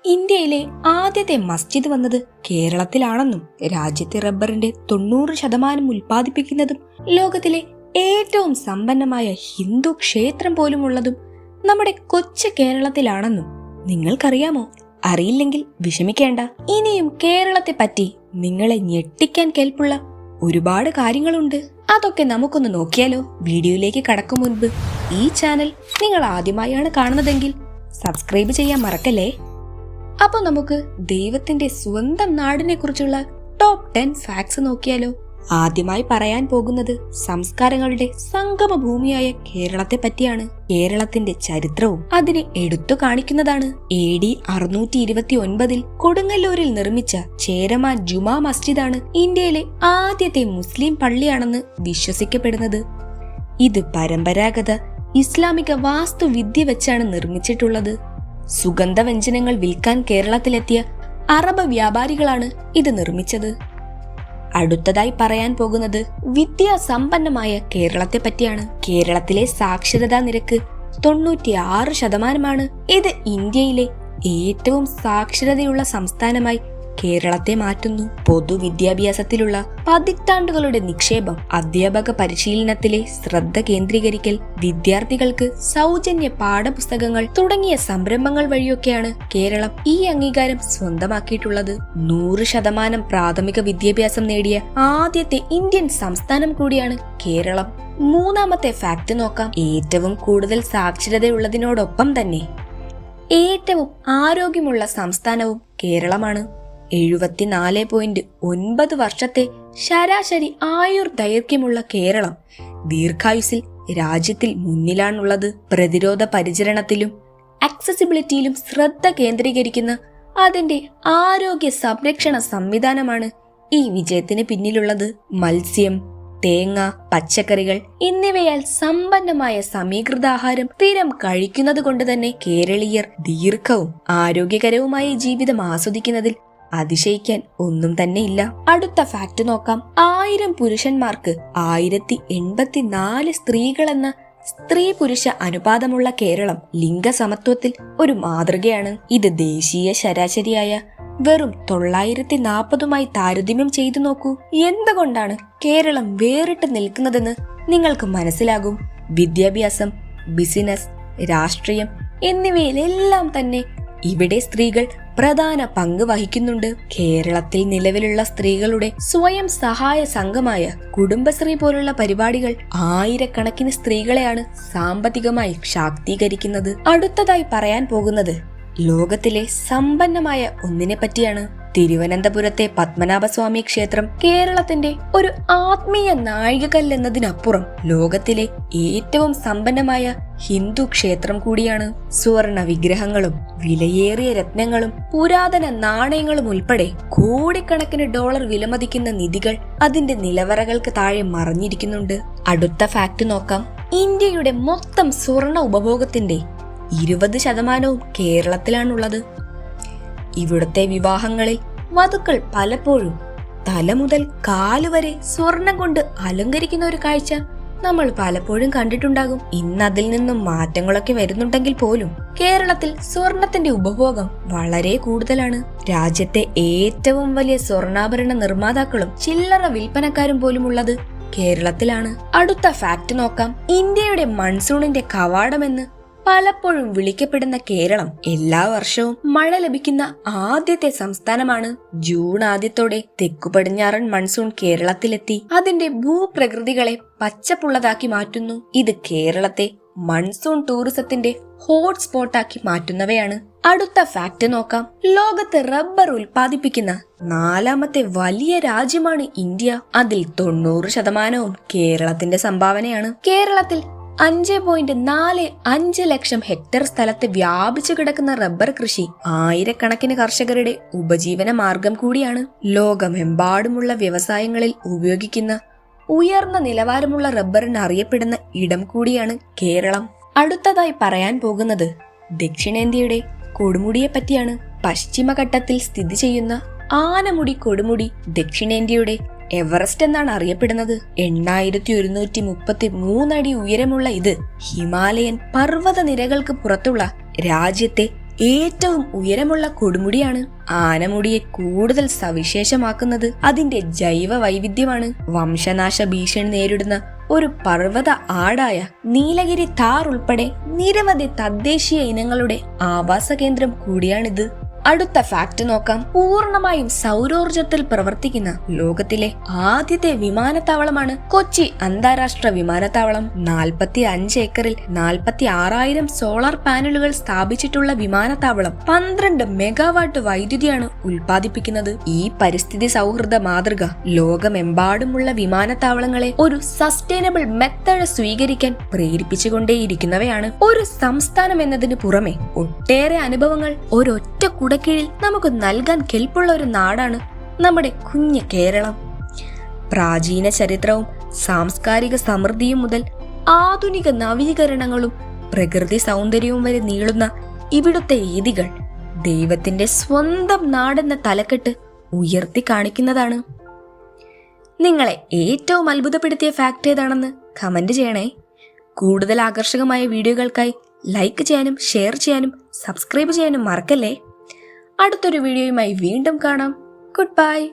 ഇന്ത്യയിലെ ആദ്യത്തെ മസ്ജിദ് വന്നത് കേരളത്തിലാണെന്നും രാജ്യത്തെ റബ്ബറിന്റെ 90% ഉൽപ്പാദിപ്പിക്കുന്നതും ലോകത്തിലെ ഏറ്റവും സമ്പന്നമായ ഹിന്ദു ക്ഷേത്രം പോലും ഉള്ളതും നമ്മുടെ കൊച്ചു കേരളത്തിലാണെന്നും നിങ്ങൾക്കറിയാമോ? അറിയില്ലെങ്കിൽ വിഷമിക്കേണ്ട. ഇനിയും കേരളത്തെ പറ്റി നിങ്ങളെ ഞെട്ടിക്കാൻ കേൾപ്പുള്ള ഒരുപാട് കാര്യങ്ങളുണ്ട്. അതൊക്കെ നമുക്കൊന്ന് നോക്കിയാലോ? വീഡിയോയിലേക്ക് കടക്കും മുൻപ് ഈ ചാനൽ നിങ്ങൾ ആദ്യമായാണ് കാണുന്നതെങ്കിൽ സബ്സ്ക്രൈബ് ചെയ്യാൻ മറക്കല്ലേ. അപ്പൊ നമുക്ക് ദൈവത്തിന്റെ സ്വന്തം നാടിനെ കുറിച്ചുള്ള ടോപ്പ് 10 ഫാക്ട്സ് നോക്കിയാലോ? ആദ്യമായി പറയാൻ പോകുന്നത് സംസ്കാരങ്ങളുടെ സംഗമ ഭൂമിയായ കേരളത്തെ പറ്റിയാണ്. കേരളത്തിന്റെ ചരിത്രവും അതിനെ എടുത്തു കാണിക്കുന്നതാണ്. AD 629 കൊടുങ്ങല്ലൂരിൽ നിർമ്മിച്ച ചേരമാൻ ജുമാ മസ്ജിദാണ് ഇന്ത്യയിലെ ആദ്യത്തെ മുസ്ലിം പള്ളിയാണെന്ന് വിശ്വസിക്കപ്പെടുന്നത്. ഇത് പരമ്പരാഗത ഇസ്ലാമിക വാസ്തുവിദ്യ വെച്ചാണ് നിർമ്മിച്ചിട്ടുള്ളത്. സുഗന്ധവ്യഞ്ജനങ്ങൾ വിൽക്കാൻ കേരളത്തിലെത്തിയ അറബ് വ്യാപാരികളാണ് ഇത് നിർമ്മിച്ചത്. അടുത്തതായി പറയാൻ പോകുന്നത് വിദ്യാസമ്പന്നമായ കേരളത്തെ പറ്റിയാണ്. കേരളത്തിലെ സാക്ഷരതാ നിരക്ക് 96%. ഇത് ഇന്ത്യയിലെ ഏറ്റവും സാക്ഷരതയുള്ള സംസ്ഥാനമായി കേരളത്തെ മാറ്റുന്നു. പൊതുവിദ്യാഭ്യാസത്തിലുള്ള പതിറ്റാണ്ടുകളുടെ നിക്ഷേപം, അധ്യാപക പരിശീലനത്തിലെ ശ്രദ്ധ കേന്ദ്രീകരിക്കൽ, വിദ്യാർത്ഥികൾക്ക് സൗജന്യ പാഠപുസ്തകങ്ങൾ തുടങ്ങിയ സംരംഭങ്ങൾ വഴിയൊക്കെയാണ് കേരളം ഈ അംഗീകാരം സ്വന്തമാക്കിയിട്ടുള്ളത്. 100% പ്രാഥമിക വിദ്യാഭ്യാസം നേടിയ ആദ്യത്തെ ഇന്ത്യൻ സംസ്ഥാനം കൂടിയാണ് കേരളം. മൂന്നാമത്തെ ഫാക്ട് നോക്കാം. ഏറ്റവും കൂടുതൽ സാക്ഷരതയുള്ളതിനോടൊപ്പം തന്നെ ഏറ്റവും ആരോഗ്യമുള്ള സംസ്ഥാനവും കേരളമാണ്. 74.9 വർഷത്തെ ശരാശരി ആയുർദൈർഘ്യമുള്ള കേരളം ദീർഘായുസിൽ രാജ്യത്തിൽ മുന്നിലാണുള്ളത്. പ്രതിരോധ പരിചരണത്തിലും ആക്സസിബിലിറ്റിയിലും ശ്രദ്ധ കേന്ദ്രീകരിക്കുന്ന അതിന്റെ ആരോഗ്യ സംരക്ഷണ സംവിധാനമാണ് ഈ വിജയത്തിന് പിന്നിലുള്ളത്. മത്സ്യം, തേങ്ങ, പച്ചക്കറികൾ എന്നിവയാൽ സമ്പന്നമായ സമീകൃതാഹാരം സ്ഥിരം കഴിക്കുന്നത് കൊണ്ട് തന്നെ കേരളീയർ ദീർഘവും ആരോഗ്യകരവുമായ ജീവിതം ആസ്വദിക്കുന്നതിൽ അതിശയിക്കാൻ ഒന്നും തന്നെ ഇല്ല. അടുത്ത ഫാക്ട് നോക്കാം. 1000 പുരുഷന്മാർക്ക് 1084 സ്ത്രീകളെന്ന സ്ത്രീ പുരുഷ അനുപാതമുള്ള കേരളം ലിംഗസമത്വത്തിൽ ഒരു മാതൃകയാണ്. ഇത് ദേശീയ ശരാശരിയായ വെറും 940 താരതമ്യം ചെയ്തു നോക്കൂ. എന്തുകൊണ്ടാണ് കേരളം വേറിട്ട് നിൽക്കുന്നതെന്ന് നിങ്ങൾക്ക് മനസ്സിലാകും. വിദ്യാഭ്യാസം, ബിസിനസ്, രാഷ്ട്രീയം എന്നിവയിലെല്ലാം തന്നെ ഇവിടെ സ്ത്രീകൾ പ്രധാന പങ്ക് വഹിക്കുന്നുണ്ട്. കേരളത്തിൽ നിലവിലുള്ള സ്ത്രീകളുടെ സ്വയം സഹായ സംഘമായ കുടുംബശ്രീ പോലുള്ള പരിപാടികൾ ആയിരക്കണക്കിന് സ്ത്രീകളെയാണ് സാമ്പത്തികമായി ശാക്തീകരിക്കുന്നത്. അടുത്തതായി പറയാൻ പോകുന്നത് ലോകത്തിലെ സമ്പന്നമായ ഒന്നിനെ പറ്റിയാണ്. തിരുവനന്തപുരത്തെ പത്മനാഭസ്വാമി ക്ഷേത്രം കേരളത്തിന്റെ ഒരു ആത്മീയ നാഴികക്കല്ലെന്നതിനപ്പുറം ലോകത്തിലെ ഏറ്റവും സമ്പന്നമായ ഹിന്ദു ക്ഷേത്രം കൂടിയാണ്. സുവർണ വിഗ്രഹങ്ങളും വിലയേറിയ രത്നങ്ങളും പുരാതന നാണയങ്ങളും ഉൾപ്പെടെ കോടിക്കണക്കിന് ഡോളർ വിലമതിക്കുന്ന നിധികൾ അതിന്റെ നിലവറകൾക്ക് താഴെ മറഞ്ഞിരിക്കുന്നുണ്ട്. അടുത്ത ഫാക്ട് നോക്കാം. ഇന്ത്യയുടെ മൊത്തം സ്വർണ ഉപഭോഗത്തിന്റെ 20% കേരളത്തിലാണുള്ളത്. ഇവിടുത്തെ വിവാഹങ്ങളിൽ വധുക്കൾ പലപ്പോഴും തല മുതൽ കാല് വരെ സ്വർണം കൊണ്ട് അലങ്കരിക്കുന്ന ഒരു കാഴ്ച നമ്മൾ പലപ്പോഴും കണ്ടിട്ടുണ്ടാകും. ഇന്ന് അതിൽ നിന്നും മാറ്റങ്ങളൊക്കെ വരുന്നുണ്ടെങ്കിൽ പോലും കേരളത്തിൽ സ്വർണത്തിന്റെ ഉപഭോഗം വളരെ കൂടുതലാണ്. രാജ്യത്തെ ഏറ്റവും വലിയ സ്വർണ്ണാഭരണ നിർമ്മാതാക്കളും ചില്ലറ വിൽപ്പനക്കാരും പോലും ഉള്ളത് കേരളത്തിലാണ്. അടുത്ത ഫാക്ട് നോക്കാം. ഇന്ത്യയുടെ മൺസൂണിന്റെ കവാടമെന്ന് പലപ്പോഴും വിളിക്കപ്പെടുന്ന കേരളം എല്ലാ വർഷവും മഴ ലഭിക്കുന്ന ആദ്യത്തെ സംസ്ഥാനമാണ്. ജൂൺ ആദ്യത്തോടെ തെക്കു പടിഞ്ഞാറൻ മൺസൂൺ കേരളത്തിലെത്തി അതിന്റെ ഭൂപ്രകൃതികളെ പച്ചപ്പുള്ളതാക്കി മാറ്റുന്നു. ഇത് കേരളത്തെ മൺസൂൺ ടൂറിസത്തിന്റെ ഹോട്ട്സ്പോട്ടാക്കി മാറ്റുന്നവയാണ്. അടുത്ത ഫാക്ട് നോക്കാം. ലോകത്ത് റബ്ബർ ഉൽപ്പാദിപ്പിക്കുന്ന 4ാമത്തെ വലിയ രാജ്യമാണ് ഇന്ത്യ. അതിൽ 90% കേരളത്തിന്റെ സംഭാവനയാണ്. കേരളത്തിൽ 5.45 ലക്ഷം ഹെക്ടർ സ്ഥലത്ത് വ്യാപിച്ചു കിടക്കുന്ന റബ്ബർ കൃഷി ആയിരക്കണക്കിന് കർഷകരുടെ ഉപജീവന മാർഗം കൂടിയാണ്. ലോകമെമ്പാടുമുള്ള വ്യവസായങ്ങളിൽ ഉപയോഗിക്കുന്ന ഉയർന്ന നിലവാരമുള്ള റബ്ബറിന് അറിയപ്പെടുന്ന ഇടം കൂടിയാണ് കേരളം. അടുത്തതായി പറയാൻ പോകുന്നത് ദക്ഷിണേന്ത്യയുടെ കൊടുമുടിയെ പറ്റിയാണ്. പശ്ചിമഘട്ടത്തിൽ സ്ഥിതി ചെയ്യുന്ന ആനമുടി കൊടുമുടി ദക്ഷിണേന്ത്യയുടെ എവറസ്റ്റ് എന്നാണ് അറിയപ്പെടുന്നത്. 8133 അടി ഉയരമുള്ള ഇത് ഹിമാലയൻ പർവ്വത നിരകൾക്ക് പുറത്തുള്ള രാജ്യത്തെ ഏറ്റവും ഉയരമുള്ള കൊടുമുടിയാണ്. ആനമുടിയെ കൂടുതൽ സവിശേഷമാക്കുന്നത് അതിന്റെ ജൈവ വൈവിധ്യമാണ്. വംശനാശ ഭീഷണി നേരിടുന്ന ഒരു പർവ്വത ആടായ നീലഗിരി താർ ഉൾപ്പെടെ നിരവധി തദ്ദേശീയ ഇനങ്ങളുടെ ആവാസ കേന്ദ്രം കൂടിയാണിത്. അടുത്ത ഫാക്ട് നോക്കാം. പൂർണ്ണമായും സൗരോർജത്തിൽ പ്രവർത്തിക്കുന്ന ലോകത്തിലെ ആദ്യത്തെ വിമാനത്താവളമാണ് കൊച്ചി അന്താരാഷ്ട്ര വിമാനത്താവളം. 45 ഏക്കറിൽ 46,000 സോളാർ പാനലുകൾ സ്ഥാപിച്ചിട്ടുള്ള വിമാനത്താവളം 12 മെഗാവാട്ട് വൈദ്യുതിയാണ് ഉൽപ്പാദിപ്പിക്കുന്നത്. ഈ പരിസ്ഥിതി സൗഹൃദ മാതൃക ലോകമെമ്പാടുമുള്ള വിമാനത്താവളങ്ങളെ ഒരു സസ്റ്റൈനബിൾ മെത്തേഡ് സ്വീകരിക്കാൻ പ്രേരിപ്പിച്ചുകൊണ്ടേയിരിക്കുന്നവയാണ്. ഒരു സംസ്ഥാനം എന്നതിന് പുറമെ ഒട്ടേറെ അനുഭവങ്ങൾ ഒരൊറ്റ കീഴിൽ നമുക്ക് നൽകാൻ കെൽപ്പുള്ള ഒരു നാടാണ് നമ്മുടെ കുഞ്ഞ് കേരളം. പ്രാചീന ചരിത്രവും സാംസ്കാരിക സമൃദ്ധിയും മുതൽ ആധുനിക നവീകരണങ്ങളും പ്രകൃതി സൗന്ദര്യവും വരെ നീളുന്ന ഇവിടുത്തെ രീതികൾ ദൈവത്തിന്റെ സ്വന്തം നാടെന്ന തലക്കെട്ട് ഉയർത്തി കാണിക്കുന്നതാണ്. നിങ്ങളെ ഏറ്റവും അത്ഭുതപ്പെടുത്തിയ ഫാക്ട് ഏതാണെന്ന് കമന്റ് ചെയ്യണേ. കൂടുതൽ ആകർഷകമായ വീഡിയോകൾക്കായി ലൈക്ക് ചെയ്യാനും ഷെയർ ചെയ്യാനും സബ്സ്ക്രൈബ് ചെയ്യാനും മറക്കല്ലേ. അടുത്തൊരു വീഡിയോയുമായി വീണ്ടും കാണാം. Good bye.